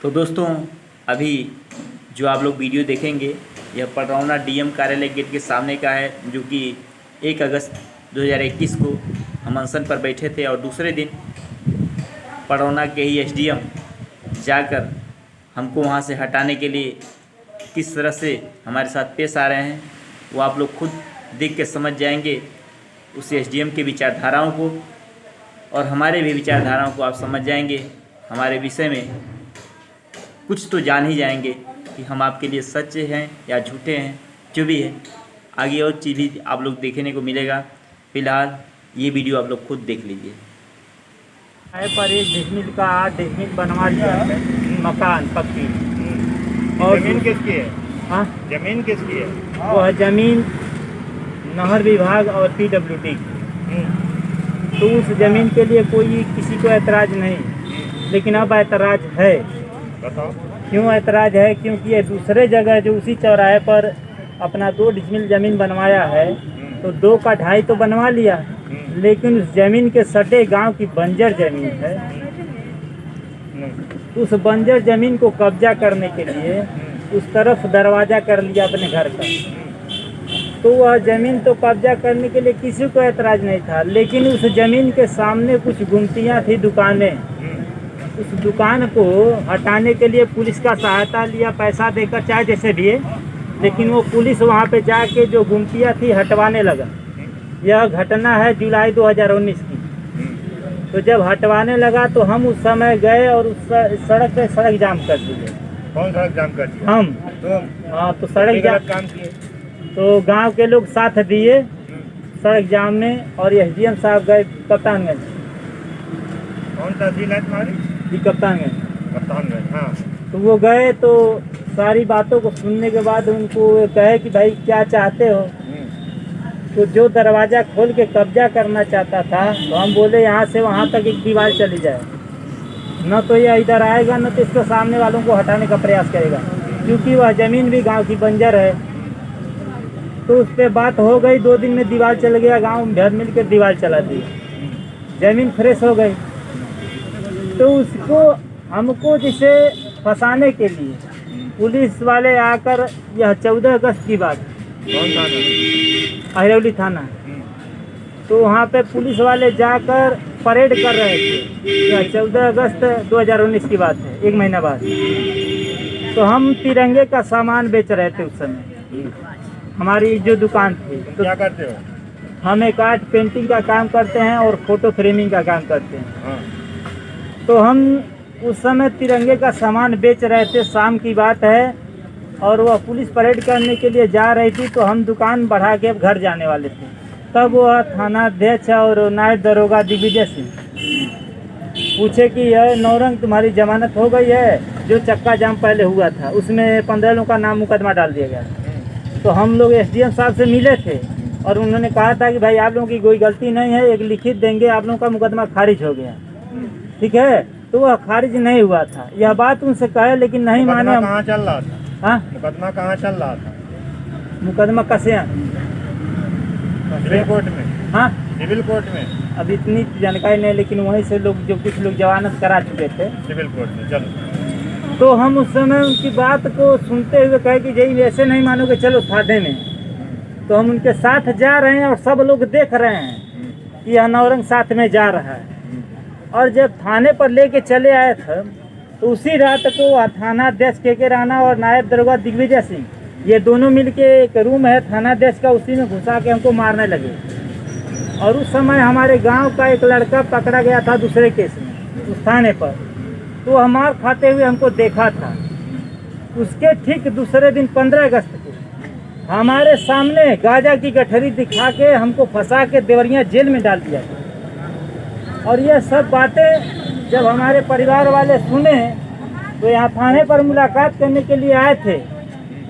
तो दोस्तों, अभी जो आप लोग वीडियो देखेंगे यह पडरौना डीएम कार्यालय गेट के सामने का है, जो कि 1 अगस्त 2021 को हम अनशन पर बैठे थे और दूसरे दिन पडरौना के ही एसडीएम जाकर हमको वहां से हटाने के लिए किस तरह से हमारे साथ पेश आ रहे हैं वो आप लोग खुद देख के समझ जाएंगे। उस एसडीएम के विचारधाराओं को और हमारे भी विचारधाराओं को आप समझ जाएंगे। हमारे विषय में कुछ तो जान ही जाएंगे कि हम आपके लिए सच्चे हैं या झूठे हैं। जो भी है, आगे और चीज़ भी आप लोग देखने को मिलेगा। फिलहाल ये वीडियो आप लोग खुद देख लीजिए। पर 1 डिसमिल का 8 डिसमिल बनवा लिया है मकान पक्की। और जमीन किसकी है? हाँ, जमीन किसकी है? वो है जमीन नहर विभाग और पीडब्ल्यूडी। तो उस जमीन के लिए कोई किसी को ऐतराज़ नहीं, लेकिन अब ऐतराज़ है। बताओ क्यों ऐतराज़ है? क्योंकि ये दूसरे जगह जो उसी चौराहे पर अपना 2 डिसमिल ज़मीन बनवाया है, तो 2 का 2.5 तो बनवा लिया, लेकिन उस ज़मीन के सटे गांव की बंजर ज़मीन है। उस बंजर ज़मीन को कब्जा करने के लिए उस तरफ दरवाज़ा कर लिया अपने घर का। तो वह ज़मीन तो कब्जा करने के लिए किसी को ऐतराज़ नहीं था, लेकिन उस ज़मीन के सामने कुछ गुमटियाँ थी, दुकानें। उस दुकान को हटाने के लिए पुलिस का सहायता लिया, पैसा देकर, चाहे जैसे भी है, लेकिन वो पुलिस वहाँ पे जाके जो गुमटियाँ थी हटवाने लगा। यह घटना है जुलाई 2019 की। तो जब हटवाने लगा तो हम उस समय गए और उस सड़क पे सड़क जाम कर दिए। कौन सड़क जाम कर दिया? हम। तुम? हाँ, तो सड़क जाम काम किए? तो गांव के लोग साथ दिए सड़क जाम में, और एसडीएम साहब गए कप्तानगंज। कौन तहसील है तुम्हारी? जी, कप्तानगंज। कप्तानगंज। हाँ, तो वो गए तो सारी बातों को सुनने के बाद उनको कहे कि भाई क्या चाहते हो? तो जो दरवाज़ा खोल के कब्जा करना चाहता था, तो हम बोले यहाँ से वहाँ तक एक दीवार चली जाए, न तो ये इधर आएगा न तो इसको सामने वालों को हटाने का प्रयास करेगा, क्योंकि वह ज़मीन भी गांव की बंजर है। तो उस पर बात हो गई, 2 दिन में दीवार चल गया, गांव भर मिल कर दीवार चला दी, ज़मीन फ्रेश हो गई। तो उसको हमको जिसे फंसाने के लिए पुलिस वाले आकर, यह 14 अगस्त की बात, कौन थाना? अहिरौली थाना, तो वहाँ पे पुलिस वाले जाकर परेड कर रहे थे। यह 14 अगस्त 2019 की बात है, 1 महीना बाद। तो हम तिरंगे का सामान बेच रहे थे उस समय, हमारी जो दुकान थी। तो क्या करते हो? हम एक आर्ट पेंटिंग का काम करते हैं और फोटो फ्रेमिंग का काम करते हैं। हाँ। तो हम उस समय तिरंगे का सामान बेच रहे थे, शाम की बात है, और वह पुलिस परेड करने के लिए जा रही थी। तो हम दुकान बढ़ा के अब घर जाने वाले थे, तब वह थाना अध्यक्ष और नायब दरोगा दिग्विजय सिंह पूछे कि यह नौरंग तुम्हारी जमानत हो गई है? जो चक्का जाम पहले हुआ था उसमें 15 लोगों का नाम मुकदमा डाल दिया गया। तो हम लोग एसडीएम साहब से मिले थे और उन्होंने कहा था कि भाई आप लोगों की कोई गलती नहीं है, एक लिखित देंगे, आप लोगों का मुकदमा खारिज हो गया। ठीक है, तो वह खारिज नहीं हुआ था। यह बात उनसे कहे, लेकिन नहीं माने। कहाँ चल रहा था? हाँ, मुकदमा कहाँ चल रहा था? मुकदमा कसिया सिविल कोर्ट में? हाँ, सिविल कोर्ट में? अब इतनी जानकारी नहीं, लेकिन वहीं से लोग, जो कुछ लोग जमानत करा चुके थे। सिविल कोर्ट में। चलो। तो हम उस समय उनकी बात को सुनते हुए कहे कि जी ऐसे नहीं मानोगे, चलो थाने में। तो हम उनके साथ जा रहे हैं और सब लोग देख रहे हैं कि यह नौरंग साथ में जा रहा है। और जब थाने पर लेके चले आए थे, तो उसी रात को थाना अध्यक्ष के राणा और नायब दरोगा दिग्विजय सिंह, ये दोनों मिलके, एक रूम है थाना अध्यक्ष का, उसी में घुसा के हमको मारने लगे। और उस समय हमारे गांव का एक लड़का पकड़ा गया था दूसरे केस में उस थाने पर, तो हम मार खाते हुए हमको देखा था। उसके ठीक दूसरे दिन 15 अगस्त को हमारे सामने गांजा की गठरी दिखा के हमको फंसा के देवरिया जेल में डाल दिया था। और ये सब बातें जब हमारे परिवार वाले सुने, तो यहाँ थाने पर मुलाकात करने के लिए आए थे,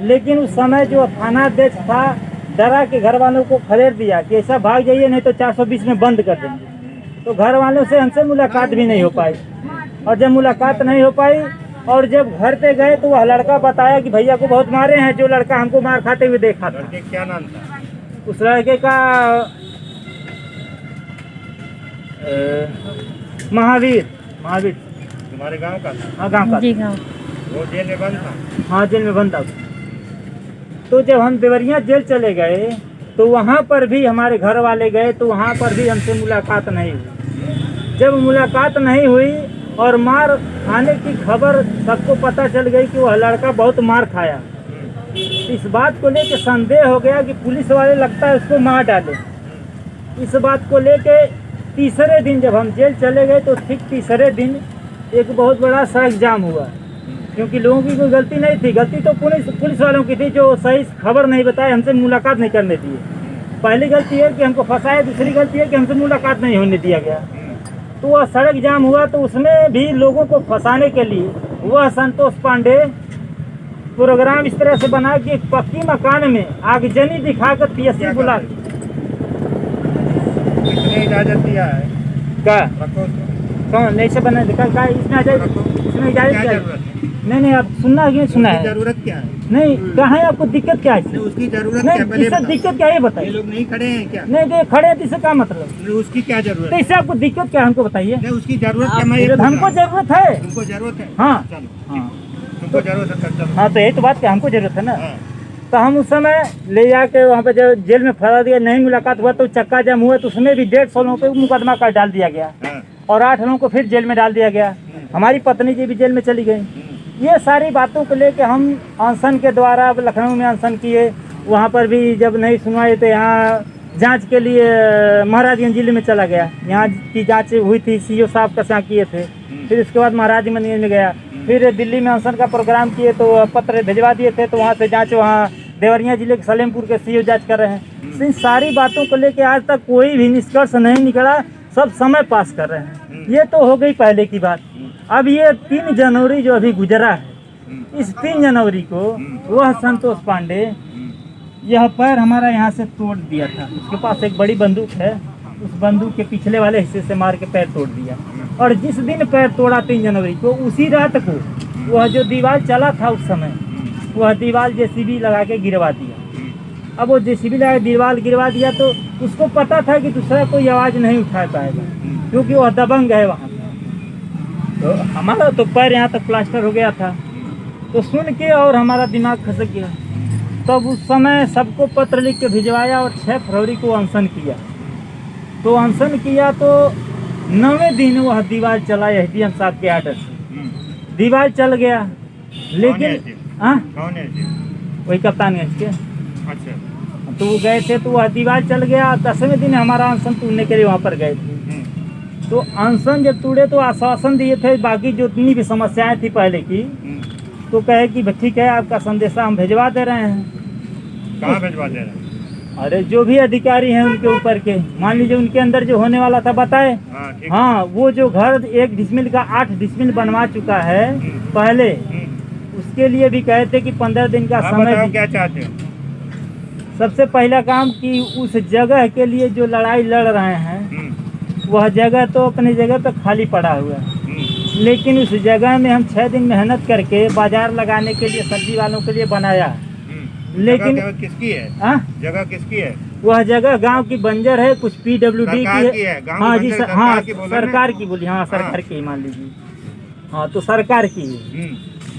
लेकिन उस समय जो थाना अध्यक्ष था, डरा के घर वालों को खदेड़ दिया कि ऐसा भाग जाइए, नहीं तो 420 में बंद कर देंगे। तो घर वालों से हमसे मुलाकात भी नहीं हो पाई। और जब मुलाकात नहीं हो पाई और जब घर पे गए, तो वह लड़का बताया कि भैया को बहुत मारे हैं, जो लड़का हमको मार खाते हुए देखा था। लड़के क्या नाम था? उस लड़के का महावीर। तुम्हारे गांव का? हाँ, गाँव का। जी गाँव। वो जेल में बंद था। हाँ, जेल में बंद था। तो जब हम देवरिया जेल चले गए तो वहाँ पर भी हमारे घर वाले गए, तो वहाँ पर भी हमसे मुलाकात नहीं हुई। जब मुलाकात नहीं हुई और मार खाने की खबर सबको पता चल गई कि वह लड़का बहुत मार खाया, इस बात को लेकर संदेह हो गया कि पुलिस वाले लगता है उसको मार डाले। इस बात को लेके तीसरे दिन जब हम जेल चले गए तो ठीक तीसरे दिन एक बहुत बड़ा सड़क जाम हुआ, क्योंकि लोगों की कोई गलती नहीं थी। गलती तो पुलिस वालों की थी जो सही खबर नहीं बताए, हमसे मुलाकात नहीं करने दिए। पहली गलती है कि हमको फंसाया, दूसरी गलती है कि हमसे मुलाकात नहीं होने दिया गया। तो वह सड़क जाम हुआ, तो उसमें भी लोगों को फंसाने के लिए वह संतोष पांडे प्रोग्राम इस तरह से बना कि एक पक्की मकान में आगजनी दिखाकर पीएससी बुला। किसने इजाजत दिया है? क्या रखो। कौन ऐसे बना दिखा? क्या इसमें इसमें क्या इजाजत जरूरत है? नहीं, आप सुनना है, सुना उसकी है। जरूरत क्या है? नहीं, कहाँ है? आपको दिक्कत क्या है इससे? उसकी जरूरत क्या है? नहीं, पहले इससे बताओ। दिक्कत क्या है ये ये बताइए। लोग नहीं खड़े हैं क्या? नहीं, तो खड़े हैं तो इससे क्या मतलब? उसकी क्या जरूरत तो है? इससे आपको दिक्कत क्या है हमको बताइए। नहीं, उसकी जरूरत क्या? मैं ये पूछ हमको रहा हूँ। जरूरत है। तुमको जरूरत है? हाँ। चलो, हाँ तुमको जरूरत है तो चलो। हाँ, तो यही तो बात क्या हमको जरूरत है ना। हाँ। तो हम उस समय ले जाके वहाँ पे जब जेल में फंसा दिया, नहीं मुलाकात हुआ तो चक्का जाम हुआ, तो उसमें भी 150 लोगों पे मुकदमा कर डाल दिया गया हाँ। और 8 लोगों को फिर जेल में डाल दिया गया। हमारी पत्नी जी भी जेल में चली गई। ये सारी बातों को लेके हम अनशन के द्वारा अब लखनऊ में अनशन किए। वहाँ पर भी जब नहीं सुनवाई तो यहाँ जांच के लिए महाराजगंज जिले में चला गया। यहाँ की जांच हुई थी, सीओ साहब का यहाँ किए थे। फिर इसके बाद महाराजगंज में गया, फिर दिल्ली में अनशन का प्रोग्राम किए तो पत्र भिजवा दिए थे, तो वहाँ से जांच वहाँ देवरिया जिले के सलेमपुर के सीओ जांच कर रहे हैं। तो इन सारी बातों को लेके आज तक कोई भी निष्कर्ष नहीं निकला, सब समय पास कर रहे हैं। ये तो हो गई पहले की बात। अब ये 3 जनवरी जो अभी गुजरा है, इस 3 जनवरी को वह संतोष पांडे यह पैर हमारा यहाँ से तोड़ दिया था। उसके पास एक बड़ी बंदूक है, उस बंदूक के पिछले वाले हिस्से से मार के पैर तोड़ दिया। और जिस दिन पैर तोड़ा 3 जनवरी को, उसी रात को वह जो दीवार चला था उस समय, वह दीवार जेसीबी लगा के गिरवा दिया। अब वो जेसीबी लगा के दीवार गिरवा दिया तो उसको पता था कि दूसरा कोई आवाज़ नहीं उठा पाएगा, क्योंकि वह दबंग है वहाँ। तो हमारा तो पैर यहाँ तक प्लास्टर हो गया था, तो सुन के और हमारा दिमाग खसक गया। तब उस समय सबको पत्र लिख के भिजवाया और 6 फरवरी को अनशन किया। तो अनशन किया तो 9वें दिन वह दीवार चला एसडीएम साहब के आर्डर से। दीवार चल गया, लेकिन हाँ, कौन है? वही कप्तानगंज के। अच्छा। तो वो गए थे तो वह दीवार चल गया। 10वें दिन हमारा अनशन तोड़ने के लिए वहाँ पर गए थे। तो अनशन जब तोड़े तो आश्वासन दिए थे बाकी जो इतनी भी समस्याएं थी पहले की, तो कहे कि ठीक है आपका संदेशा हम भिजवा दे रहे हैं। कहाँ भिजवा दे रहे हैं? अरे जो भी अधिकारी हैं उनके ऊपर के, मान लीजिए उनके अंदर जो होने वाला था बताए। हाँ, ठीक। हाँ, वो जो घर 1 डिसमिल का 8 डिसमिल बनवा चुका है पहले, उसके लिए भी कहे थे कि 15 दिन का आप समय बताओ दी- क्या चाहते हो? सबसे पहला काम कि उस जगह के लिए जो लड़ाई लड़ रहे हैं वह जगह तो अपनी जगह पे खाली पड़ा हुआ है, लेकिन उस जगह में हम 6 दिन मेहनत करके बाजार लगाने के लिए सब्जी वालों के लिए बनाया। लेकिन जगह किसकी है? हाँ, जगह किसकी है? वह जगह गांव की बंजर है, कुछ पीडब्ल्यूडी सरकार की की है, गांव की हाँ जी बंजर हाँ, सरकार की बोला ना? सरकार की बोली। हाँ, सरकार हाँ। की मान लीजिए। हाँ, तो सरकार की है।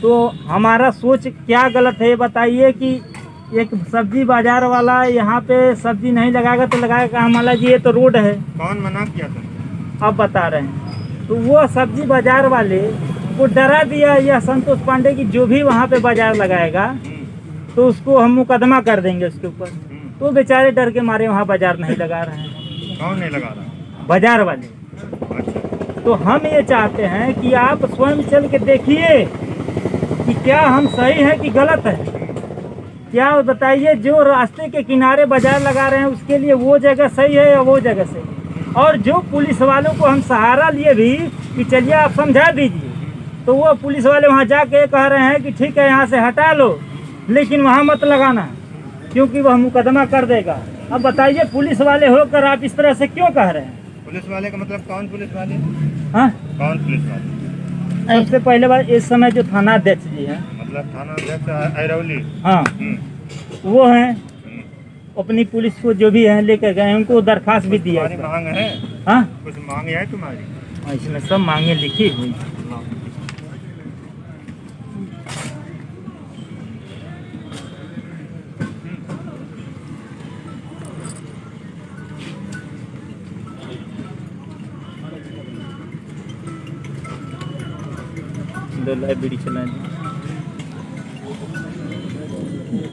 तो हमारा सोच क्या गलत है ये बताइए कि एक सब्जी बाजार वाला यहाँ पे सब्जी नहीं लगाएगा तो लगाएगा हमारा जी, ये तो रोड है। कौन मना किया था? अब बता रहे हैं। तो वो सब्जी बाजार वाले को डरा दिया यह संतोष पांडे की जो भी वहाँ पे बाजार लगाएगा तो उसको हम मुकदमा कर देंगे उसके ऊपर। तो बेचारे डर के मारे वहाँ बाजार नहीं लगा रहे हैं, कौन नहीं लगा रहा? बाजार वाले। अच्छा। तो हम ये चाहते हैं कि आप स्वयं चल के देखिए कि क्या हम सही है कि गलत है। क्या बताइए, जो रास्ते के किनारे बाजार लगा रहे हैं उसके लिए वो जगह सही है या वो जगह सही है? और जो पुलिस वालों को हम सहारा लिए भी कि चलिए आप समझा दीजिए, तो वो पुलिस वाले वहाँ जाके कह रहे हैं कि ठीक है यहाँ से हटा लो, लेकिन वहाँ मत लगाना क्योंकि वह मुकदमा कर देगा। अब बताइए पुलिस वाले होकर आप इस तरह से क्यों कह रहे हैं? पुलिस वाले का मतलब कौन पुलिस वाले? हाँ, कौन पुलिस वाले? सबसे पहले बात इस समय जो थाना अध्यक्ष जी हैं, मतलब थाना अध्यक्ष अरौली। हाँ, वो हैं, अपनी पुलिस को जो भी है लेकर गए, उनको दरखास्त भी दिया। तुम्हारी मांग है? हाँ, कुछ मांग है तुम्हारी? इसमें सब मांगे लिखी हुई। दो लाइव वीडियो चलाएं।